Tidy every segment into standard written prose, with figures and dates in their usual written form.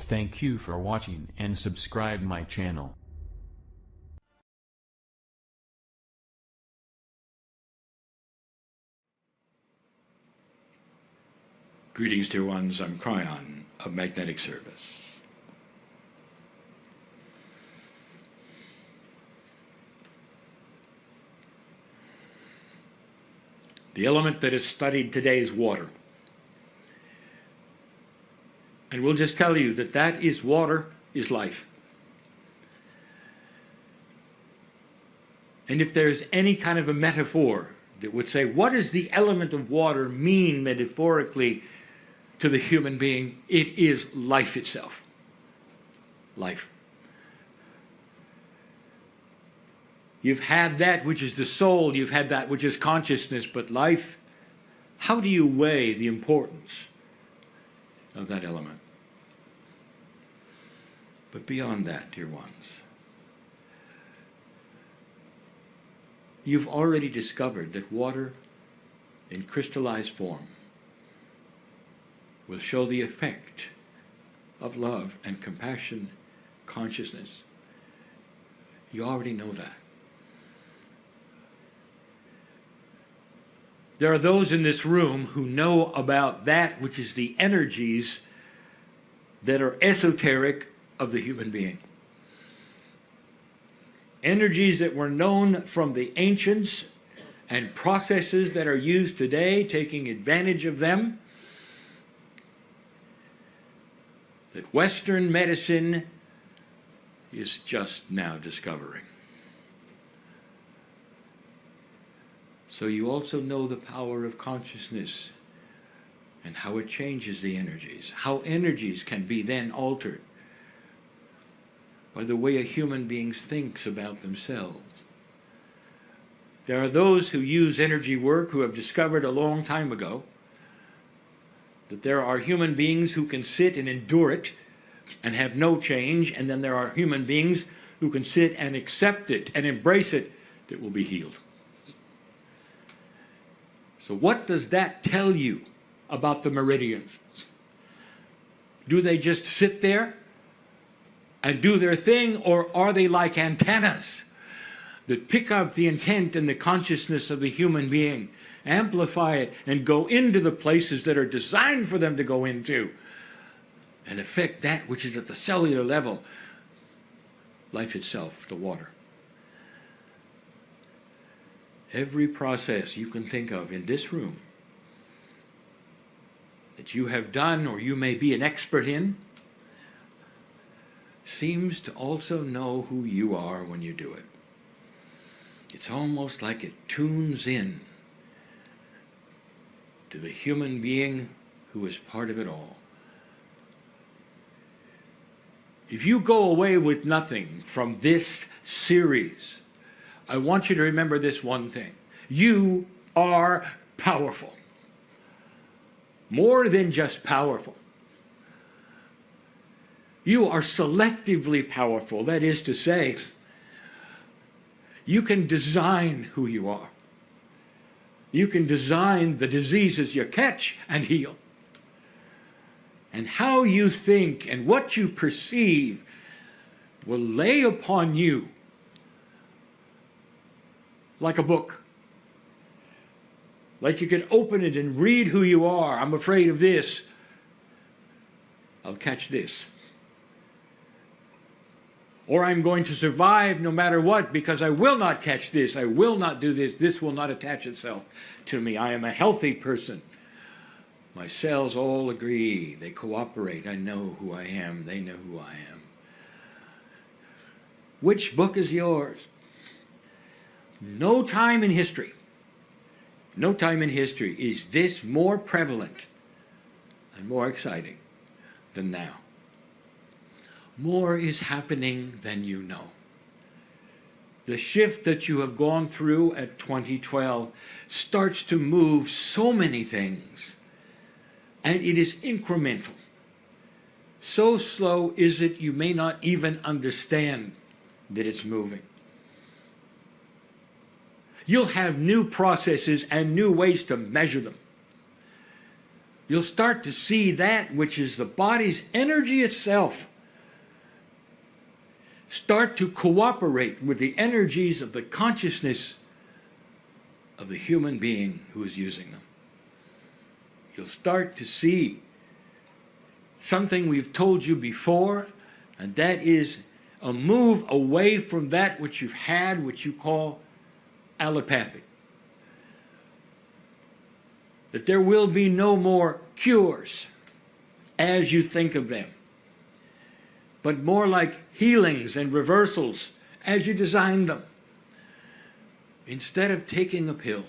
Thank you for watching and subscribe my channel. Greetings, dear ones. I'm Kryon of Magnetic Service. The element that is studied today is water. And we'll just tell you that that is water is life. And if there's any kind of a metaphor that would say, what does the element of water mean metaphorically to the human being? It is life itself. Life. You've had that which is the soul, you've had that which is consciousness, but life, how do you weigh the importance of that element? But beyond that, dear ones, you've already discovered that water in crystallized form will show the effect of love and compassion, consciousness. You already know that. There are those in this room who know about that which is the energies that are esoteric of the human being. Energies that were known from the ancients and processes that are used today, taking advantage of them, that Western medicine is just now discovering. So you also know the power of consciousness and how it changes the energies, how energies can be then altered by the way a human being thinks about themselves. There are those who use energy work who have discovered a long time ago that there are human beings who can sit and endure it and have no change, and then there are human beings who can sit and accept it and embrace it that will be healed. So what does that tell you about the meridians? Do they just sit there and do their thing, or are they like antennas that pick up the intent and the consciousness of the human being, amplify it, and go into the places that are designed for them to go into, and affect that which is at the cellular level, life itself, the water? Every process you can think of in this room that you have done or you may be an expert in seems to also know who you are when you do it. It's almost like it tunes in to the human being who is part of it all. If you go away with nothing from this series, I want you to remember this one thing. You are powerful. More than just powerful. You are selectively powerful. That is to say, you can design who you are. You can design the diseases you catch and heal. And how you think and what you perceive will lay upon you like a book. Like you can open it and read who you are. I'm afraid of this. I'll catch this. Or I'm going to survive no matter what because I will not catch this. I will not do this. This will not attach itself to me. I am a healthy person. My cells all agree. They cooperate. I know who I am. They know who I am. Which book is yours? No time in history is this more prevalent and more exciting than now. More is happening than you know. The shift that you have gone through at 2012 starts to move so many things, and it is incremental. So slow is it you may not even understand that it's moving. You'll have new processes and new ways to measure them. You'll start to see that which is the body's energy itself start to cooperate with the energies of the consciousness of the human being who is using them. You'll start to see something we've told you before, and that is a move away from that which you've had, which you call allopathic. That there will be no more cures as you think of them, but more like healings and reversals as you design them. Instead of taking a pill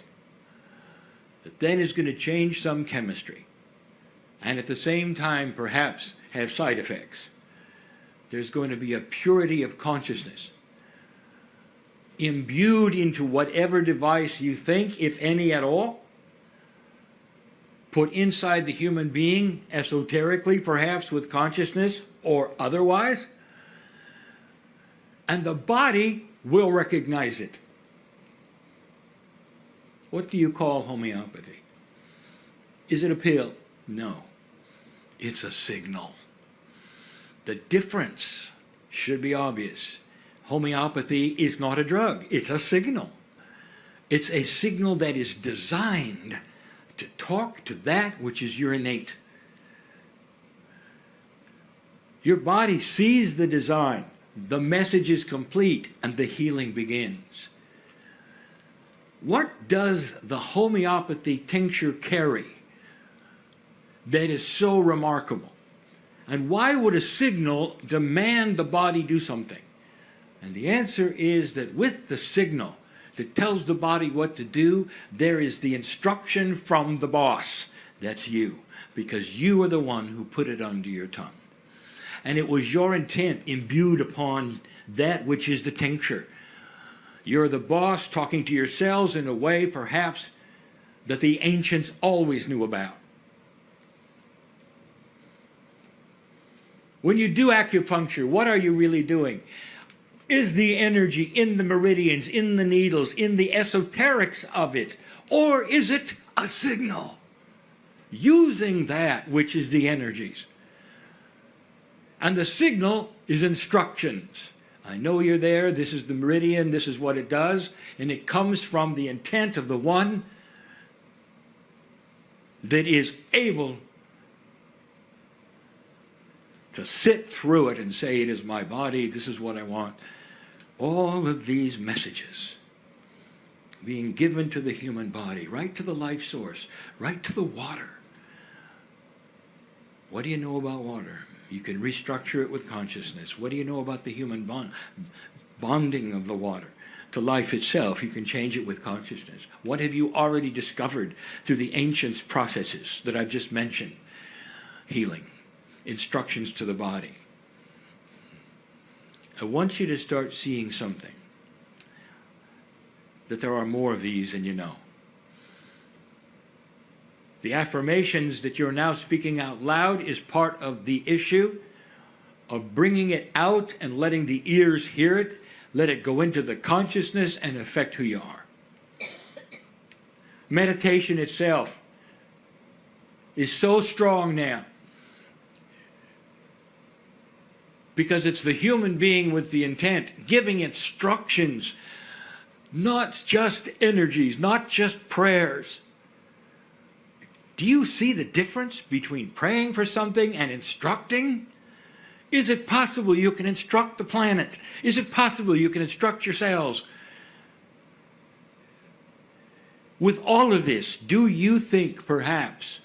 that then is going to change some chemistry and at the same time perhaps have side effects, there's going to be a purity of consciousness imbued into whatever device you think, if any at all, put inside the human being, esoterically perhaps with consciousness or otherwise, and the body will recognize it. What do you call homeopathy? Is it a pill? No. It's a signal. The difference should be obvious. Homeopathy is not a drug. It's a signal. It's a signal that is designed to talk to that which is your innate. Your body sees the design, the message is complete, and the healing begins. What does the homeopathy tincture carry that is so remarkable? And why would a signal demand the body do something? And the answer is that with the signal that tells the body what to do, there is the instruction from the boss. That's you, because you are the one who put it under your tongue. And it was your intent imbued upon that which is the tincture. You're the boss talking to yourselves in a way, perhaps, that the ancients always knew about. When you do acupuncture, what are you really doing? Is the energy in the meridians, in the needles, in the esoterics of it? Or is it a signal? Using that which is the energies. And the signal is instructions. I know you're there, this is the meridian, this is what it does, and it comes from the intent of the one that is able to sit through it and say, it is my body, this is what I want. All of these messages being given to the human body, right to the life source, right to the water. What do you know about water? You can restructure it with consciousness. What do you know about the human bonding of the water to life itself? You can change it with consciousness. What have you already discovered through the ancient processes that I've just mentioned? Healing, instructions to the body. I want you to start seeing something, that there are more of these than you know. The affirmations that you're now speaking out loud is part of the issue of bringing it out and letting the ears hear it, let it go into the consciousness and affect who you are. Meditation itself is so strong now because it's the human being with the intent giving instructions, not just energies, not just prayers. Do you see the difference between praying for something and instructing? Is it possible you can instruct the planet? Is it possible you can instruct yourselves? With all of this, do you think perhaps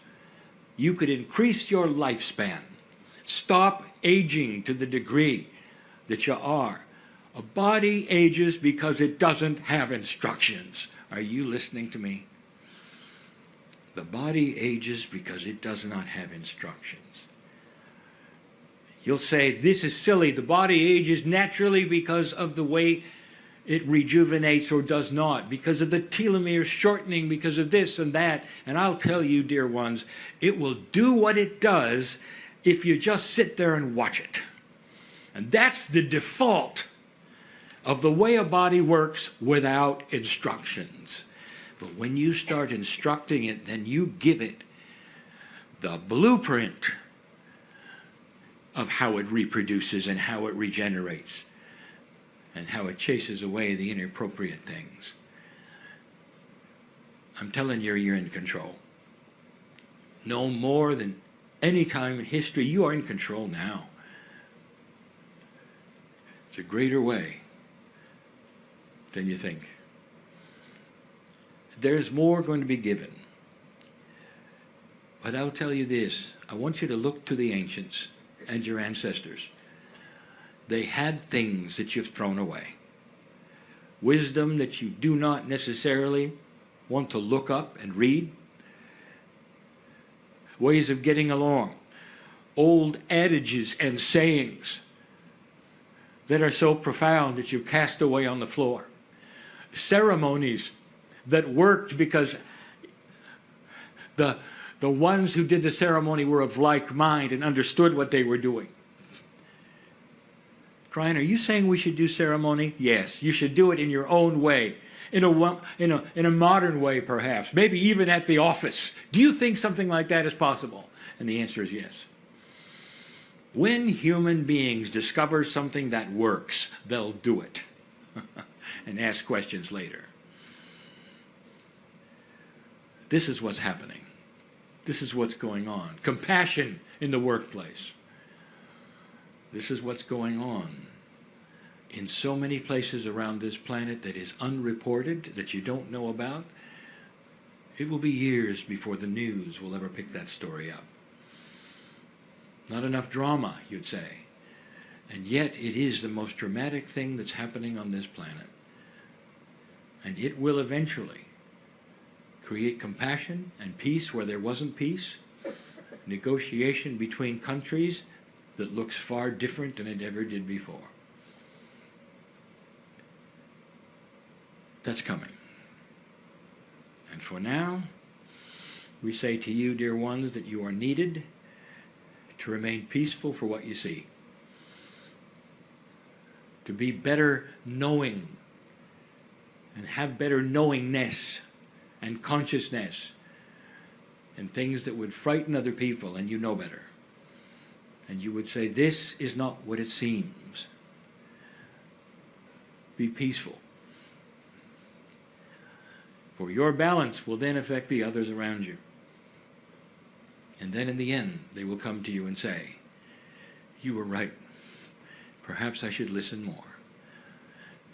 you could increase your lifespan? Stop aging to the degree that you are. A body ages because it doesn't have instructions. Are you listening to me? The body ages because it does not have instructions. You'll say, this is silly. The body ages naturally because of the way it rejuvenates or does not, because of the telomeres shortening, because of this and that. And I'll tell you, dear ones, it will do what it does if you just sit there and watch it. And that's the default of the way a body works without instructions. But when you start instructing it, then you give it the blueprint of how it reproduces and how it regenerates and how it chases away the inappropriate things. I'm telling you, you're in control. No more than any time in history, you are in control now. It's a greater way than you think. There's more going to be given. But I'll tell you this, I want you to look to the ancients and your ancestors. They had things that you've thrown away. Wisdom that you do not necessarily want to look up and read. Ways of getting along. Old adages and sayings that are so profound that you've cast away on the floor. Ceremonies that worked because the ones who did the ceremony were of like mind and understood what they were doing. Kryon, are you saying we should do ceremony? Yes, you should do it in your own way. In a modern way, perhaps. Maybe even at the office. Do you think something like that is possible? And the answer is yes. When human beings discover something that works, they'll do it. And ask questions later. This is what's happening. This is what's going on. Compassion in the workplace. This is what's going on in so many places around this planet that is unreported, that you don't know about. It will be years before the news will ever pick that story up. Not enough drama, you'd say. And yet it is the most dramatic thing that's happening on this planet. And it will eventually create compassion and peace where there wasn't peace, negotiation between countries that looks far different than it ever did before. That's coming. And for now, we say to you, dear ones, that you are needed to remain peaceful for what you see. To be better knowing and have better knowingness and consciousness and things that would frighten other people, and you know better. And you would say, this is not what it seems. Be peaceful. For your balance will then affect the others around you. And then in the end, they will come to you and say, you were right. Perhaps I should listen more.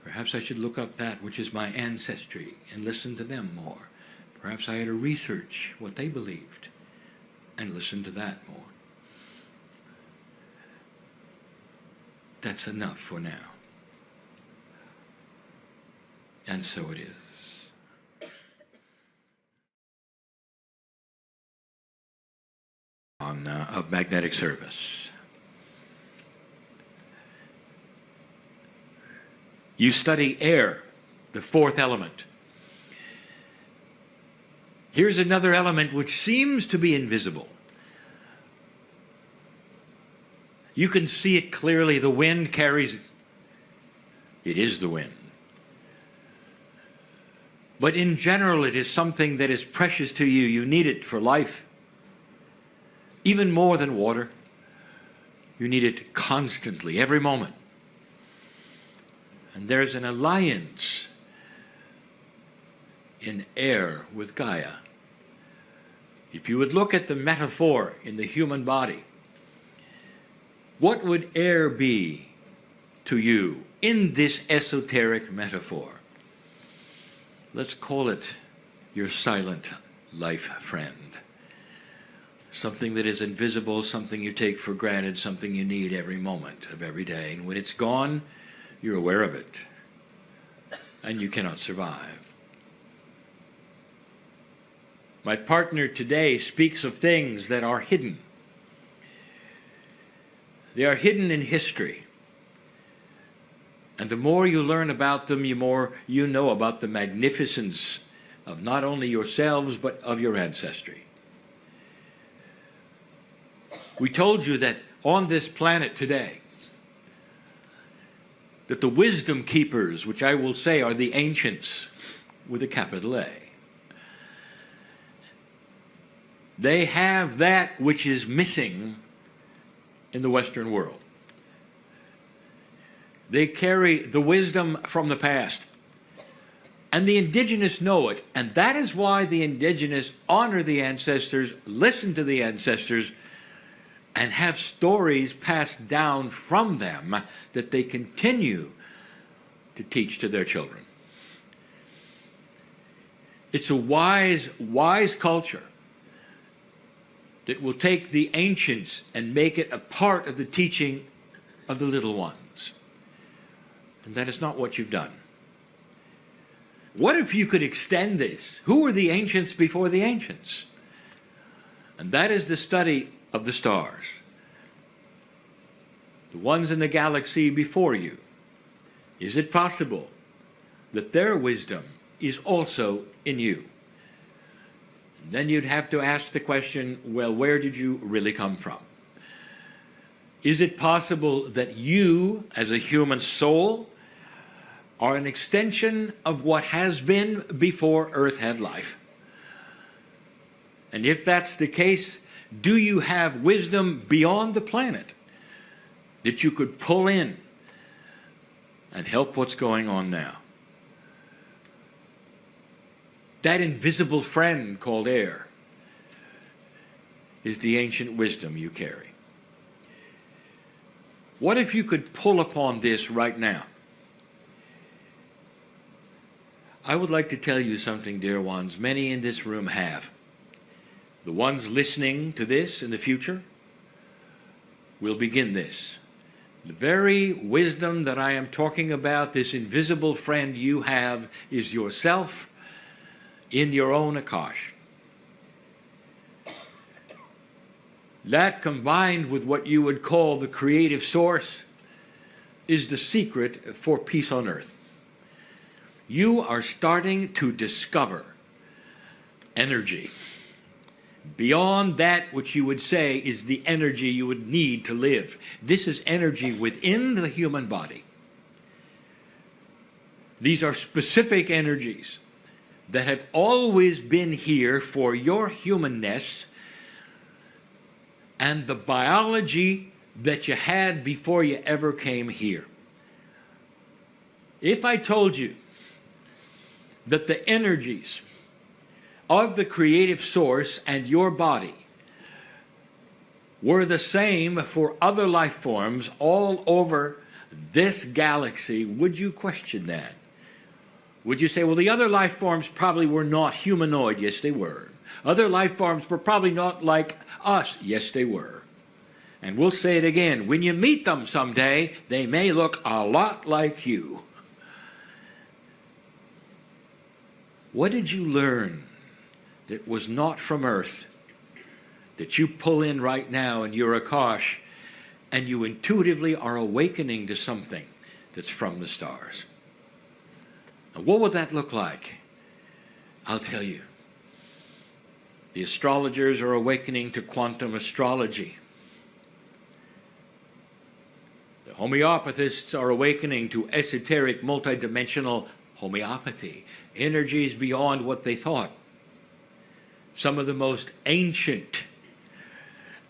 Perhaps I should look up that which is my ancestry and listen to them more. Perhaps I ought to research what they believed and listen to that more. That's enough for now. And so it is. Of magnetic service. You study air, the fourth element. Here's another element which seems to be invisible. You can see it clearly. The wind carries it. It is the wind. But in general, it is something that is precious to you. You need it for life. Even more than water. You need it constantly, every moment. And there's an alliance in air with Gaia. If you would look at the metaphor in the human body, what would air be to you in this esoteric metaphor? Let's call it your silent life friend. Something that is invisible, something you take for granted, something you need every moment of every day. And when it's gone, you're aware of it. And you cannot survive. My partner today speaks of things that are hidden. They are hidden in history. And the more you learn about them, the more you know about the magnificence of not only yourselves, but of your ancestry. We told you that on this planet today, that the wisdom keepers, which I will say are the ancients with a capital A, They have that which is missing in the Western world. They carry the wisdom from the past. And the indigenous know it. And that is why the indigenous honor the ancestors, listen to the ancestors, and have stories passed down from them that they continue to teach to their children. It's a wise, wise culture that will take the ancients and make it a part of the teaching of the little ones. And that is not what you've done. What if you could extend this? Who were the ancients before the ancients? And that is the study of the stars. The ones in the galaxy before you. Is it possible that their wisdom is also in you? And then you'd have to ask the question, well, where did you really come from? Is it possible that you, as a human soul, are an extension of what has been before Earth had life? And if that's the case, do you have wisdom beyond the planet that you could pull in and help what's going on now? That invisible friend called air is the ancient wisdom you carry. What if you could pull upon this right now? I would like to tell you something, dear ones. Many in this room have. The ones listening to this in the future will begin this. The very wisdom that I am talking about, this invisible friend you have, is yourself in your own Akash. That, combined with what you would call the creative source, is the secret for peace on earth. You are starting to discover energy beyond that which you would say is the energy you would need to live. This is energy within the human body. These are specific energies that have always been here for your humanness and the biology that you had before you ever came here. If I told you that the energies of the creative source and your body were the same for other life forms all over this galaxy, would you question that? Would you say, well, the other life forms probably were not humanoid? Yes, they were. Other life forms were probably not like us? Yes, they were. And we'll say it again, when you meet them someday, they may look a lot like you. What did you learn that was not from Earth, that you pull in right now in your Akash, and you intuitively are awakening to something that's from the stars? Now, what would that look like? I'll tell you. The astrologers are awakening to quantum astrology. The homeopathists are awakening to esoteric multidimensional homeopathy, energies beyond what they thought. Some of the most ancient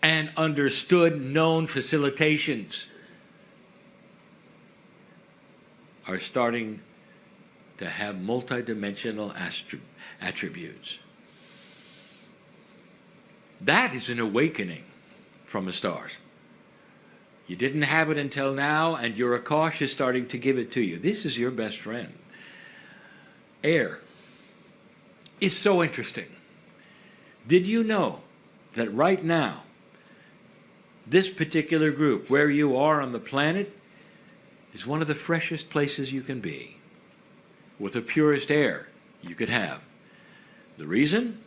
and understood known facilitations are starting to have multidimensional attributes. That is an awakening from the stars. You didn't have it until now, and your Akash is starting to give it to you. This is your best friend. Air is so interesting. Did you know that right now, this particular group, where you are on the planet, is one of the freshest places you can be, with the purest air you could have? The reason?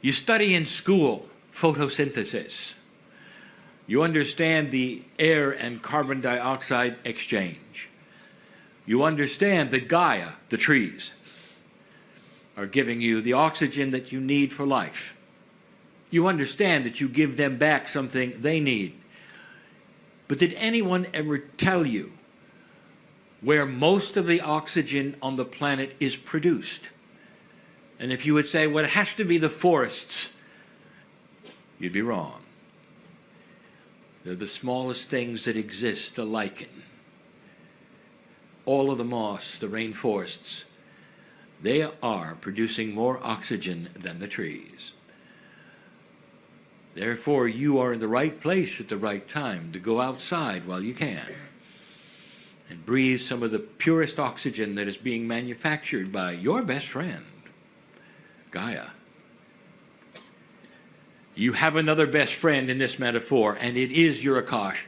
You study in school photosynthesis. You understand the air and carbon dioxide exchange. You understand that Gaia, the trees, are giving you the oxygen that you need for life. You understand that you give them back something they need. But did anyone ever tell you where most of the oxygen on the planet is produced? And if you would say, well, it has to be the forests, you'd be wrong. They're the smallest things that exist, the lichen. All of the moss, the rainforests, they are producing more oxygen than the trees. Therefore, you are in the right place at the right time to go outside while you can and breathe some of the purest oxygen that is being manufactured by your best friend, Gaia. You have another best friend in this metaphor, and it is your Akash.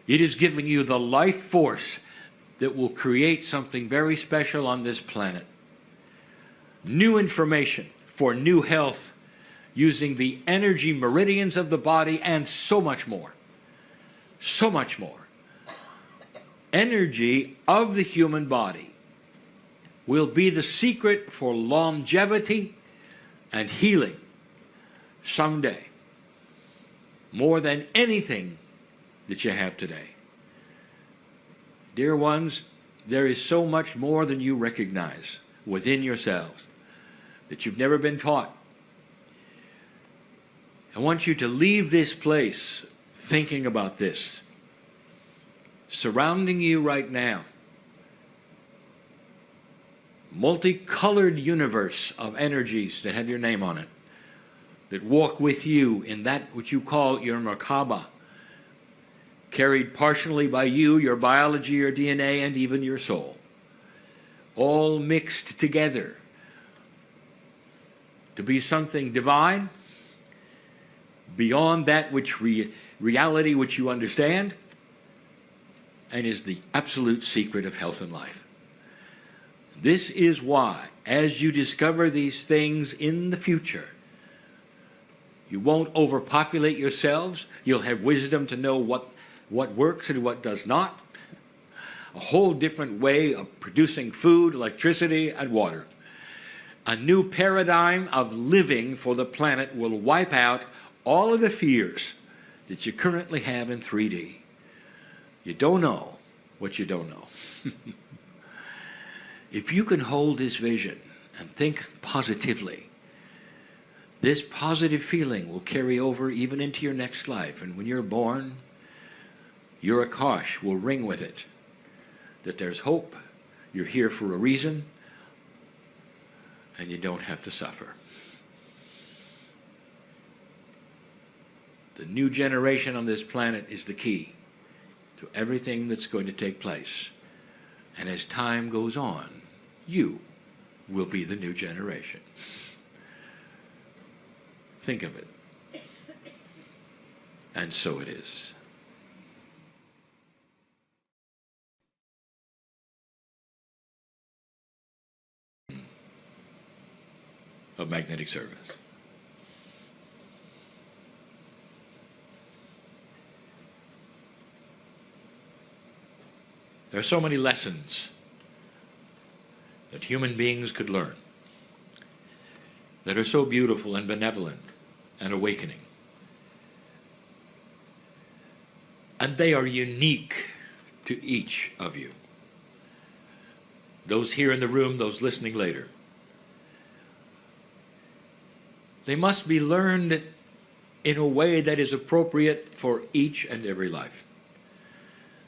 It is giving you the life force that will create something very special on this planet. New information for new health using the energy meridians of the body and so much more. So much more. Energy of the human body will be the secret for longevity and healing someday, more than anything that you have today. Dear ones, there is so much more than you recognize within yourselves that you've never been taught. I want you to leave this place thinking about this. Surrounding you right now, multicolored universe of energies that have your name on it, that walk with you in that which you call your Merkaba, carried partially by you, your biology, your DNA, and even your soul, all mixed together to be something divine, beyond that which reality which you understand, and is the absolute secret of health and life. This is why, as you discover these things in the future, you won't overpopulate yourselves. You'll have wisdom to know what works and what does not. A whole different way of producing food, electricity, and water. A new paradigm of living for the planet will wipe out all of the fears that you currently have in 3D. You don't know what you don't know. If you can hold this vision and think positively, this positive feeling will carry over even into your next life. And when you're born, your Akash will ring with it, that there's hope, you're here for a reason, and you don't have to suffer. The new generation on this planet is the key to everything that's going to take place. And as time goes on, you will be the new generation. Think of it. And so it is. Of magnetic service. There are so many lessons that human beings could learn that are so beautiful and benevolent and awakening. And they are unique to each of you. Those here in the room, those listening later. They must be learned in a way that is appropriate for each and every life.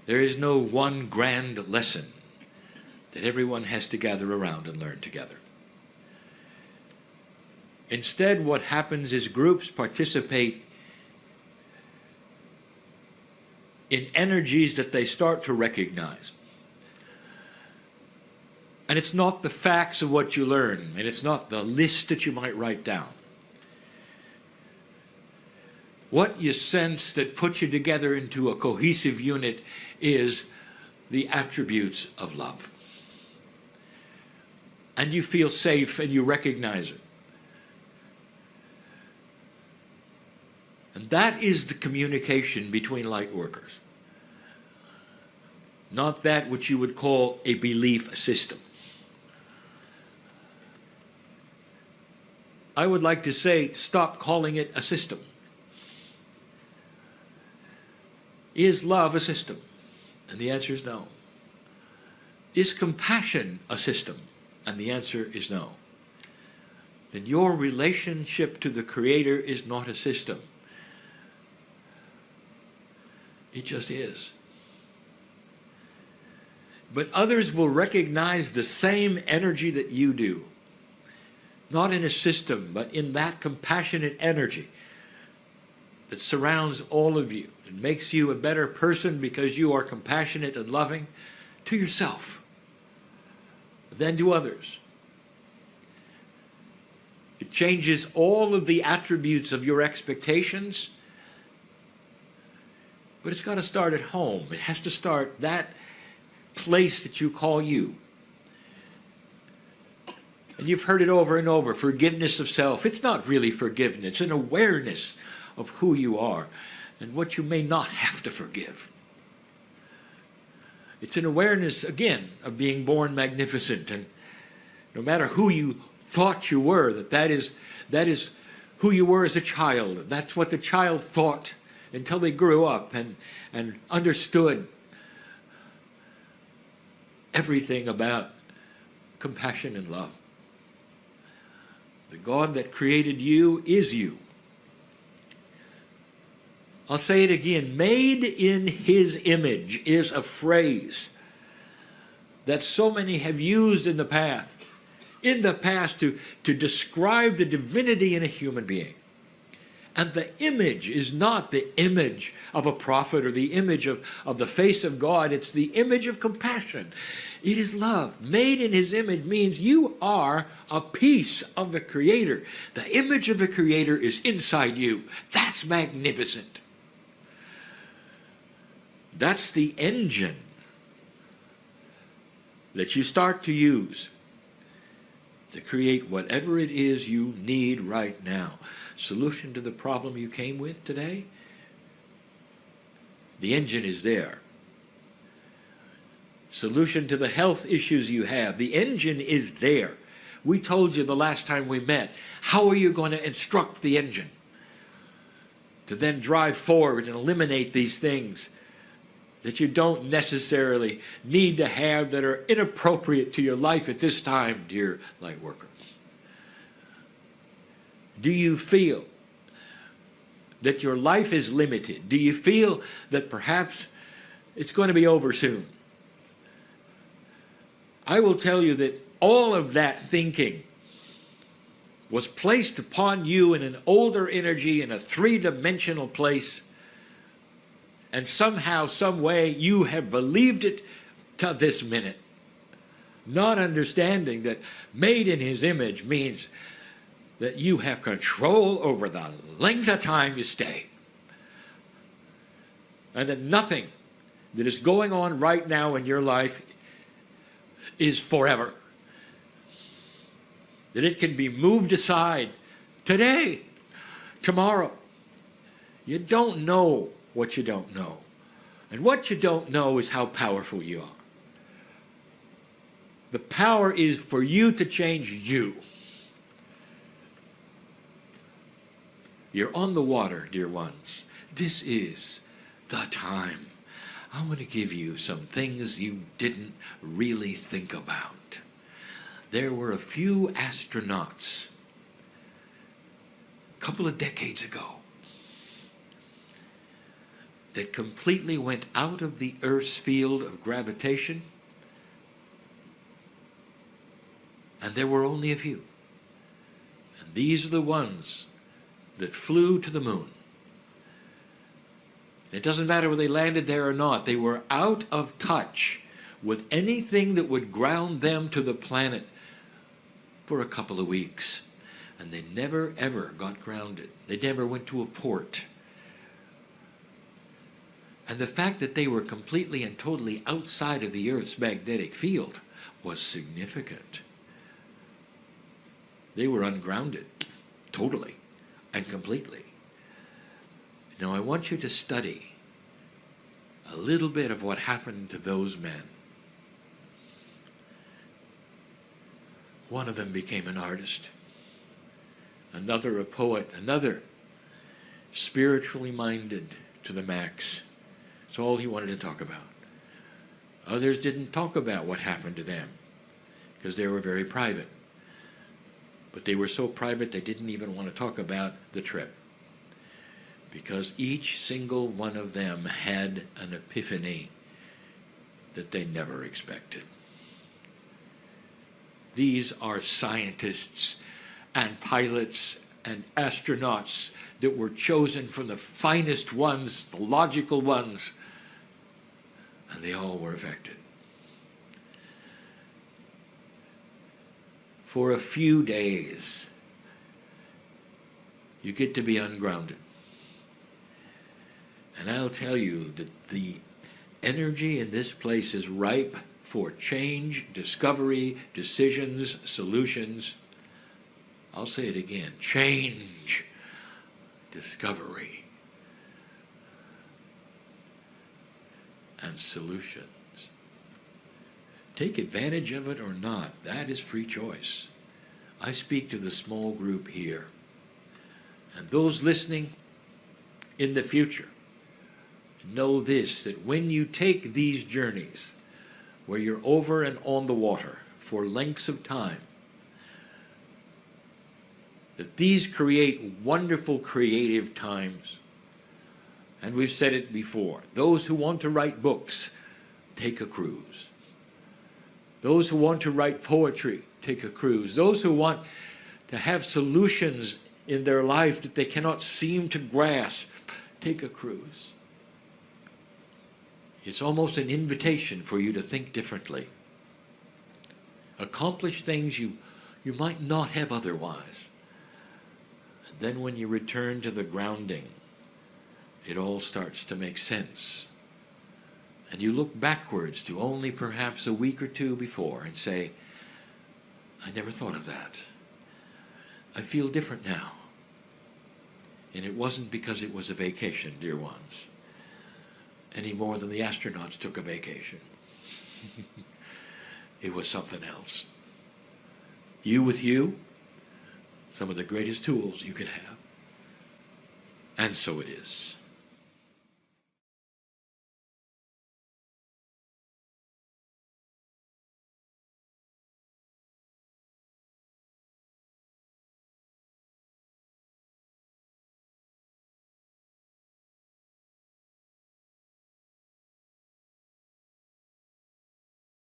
There is no one grand lesson that everyone has to gather around and learn together. Instead, what happens is groups participate in energies that they start to recognize. And it's not the facts of what you learn, and it's not the list that you might write down. What you sense that puts you together into a cohesive unit is the attributes of love. And you feel safe and you recognize it. And that is the communication between light workers. Not that which you would call a belief system. I would like to say, stop calling it a system. Is love a system? And the answer is no. Is compassion a system? And the answer is no. then your relationship to the Creator is not a system. It just is. But others will recognize the same energy that you do. Not in a system, but in that compassionate energy that surrounds all of you. It makes you a better person because you are compassionate and loving to yourself, then to others. It changes all of the attributes of your expectations, but it's got to start at home. It has to start that place that you call you. And you've heard it over and over, forgiveness of self. It's not really forgiveness. It's an awareness of who you are and what you may not have to forgive. It's an awareness, again, of being born magnificent. And no matter who you thought you were, that is who you were as a child. That's what the child thought until they grew up and understood everything about compassion and love. The God that created you is you. I'll say it again. Made in His image is a phrase that so many have used in the past to describe the divinity in a human being. And the image is not the image of a prophet or the image of the face of God. It's the image of compassion. It is love. Made in His image means you are a piece of the Creator. The image of the Creator is inside you. That's magnificent. That's the engine that you start to use to create whatever it is you need right now. Solution to the problem you came with today? The engine is there. Solution to the health issues you have? The engine is there. We told you the last time we met. How are you going to instruct the engine to then drive forward and eliminate these things that you don't necessarily need to have, that are inappropriate to your life at this time, dear light worker? Do you feel that your life is limited? Do you feel that perhaps it's going to be over soon? I will tell you that all of that thinking was placed upon you in an older energy, in a three-dimensional place, and somehow, some way, you have believed it to this minute, not understanding that made in His image means that you have control over the length of time you stay. And that nothing that is going on right now in your life is forever. That it can be moved aside today, tomorrow. You don't know what you don't know. And what you don't know is how powerful you are. The power is for you to change you. You're on the water, dear ones. This is the time. I want to give you some things you didn't really think about. There were a few astronauts a couple of decades ago that completely went out of the Earth's field of gravitation, and there were only a few. And these are the ones that flew to the moon. It doesn't matter whether they landed there or not. They were out of touch with anything that would ground them to the planet for a couple of weeks. And they never, ever got grounded. They never went to a port. And the fact that they were completely and totally outside of the Earth's magnetic field was significant. They were ungrounded, totally and completely. Now I want you to study a little bit of what happened to those men. One of them became an artist, another a poet, another spiritually minded to the max. That's all he wanted to talk about. Others didn't talk about what happened to them because they were very private. But they were so private they didn't even want to talk about the trip, because each single one of them had an epiphany that they never expected. These are scientists and pilots and astronauts that were chosen from the finest ones, the logical ones, and they all were affected. For a few days, you get to be ungrounded. And I'll tell you that the energy in this place is ripe for change, discovery, decisions, solutions. I'll say it again: change, discovery, and solutions. Take advantage of it or not, that is free choice. I speak to the small group here. And those listening in the future, know this, that when you take these journeys, where you're over and on the water for lengths of time, that these create wonderful creative times. And we've said it before, those who want to write books, take a cruise. Those who want to write poetry, take a cruise. Those who want to have solutions in their life that they cannot seem to grasp, take a cruise. It's almost an invitation for you to think differently. Accomplish things you might not have otherwise. And then when you return to the grounding, it all starts to make sense. And you look backwards to only perhaps a week or two before and say, I never thought of that. I feel different now. And it wasn't because it was a vacation, dear ones, any more than the astronauts took a vacation. It was something else. You with you, some of the greatest tools you could have. And so it is.